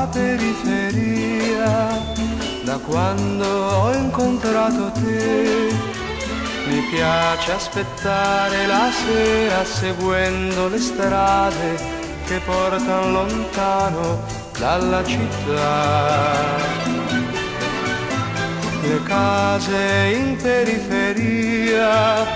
tua periferia, da quando ho incontrato te. Mi piace aspettare la sera seguendo le strade che portano lontano dalla città. Le case in periferia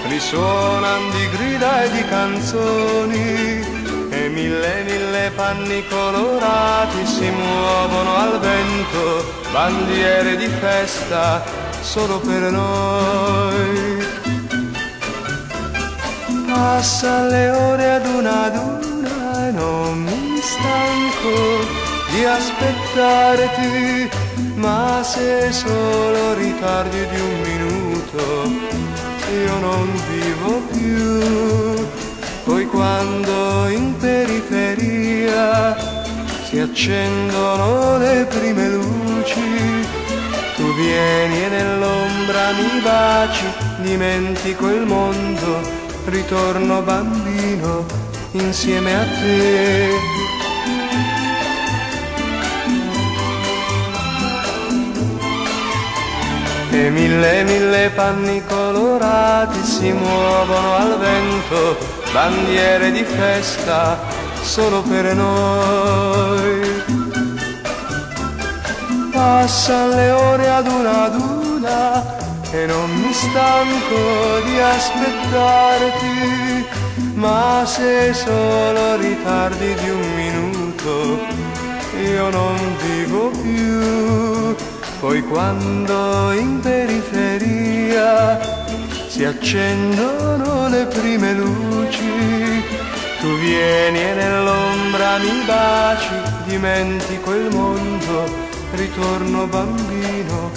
risuonano di grida e di canzoni, e mille panni colorati si muovono al vento, bandiere di festa solo per noi. Passa le ore ad una e non mi stanco di aspettarti, ma se solo ritardi di un minuto io non vivo più. Poi quando in periferia si accendono le prime luci, tu vieni e nell'ombra mi baci, dimentico il mondo, ritorno bambino insieme a te. E mille panni colorati si muovono al vento, bandiere di festa solo per noi. Passano le ore ad una e non mi stanco di aspettarti, ma se solo ritardi di un minuto io non vivo più. Poi quando in periferia si accendono le prime luci, tu vieni e nell'ombra mi baci, dimentico il mondo, ritorno bambino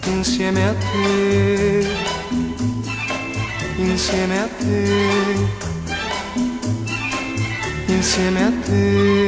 insieme a te, insieme a te, insieme a te.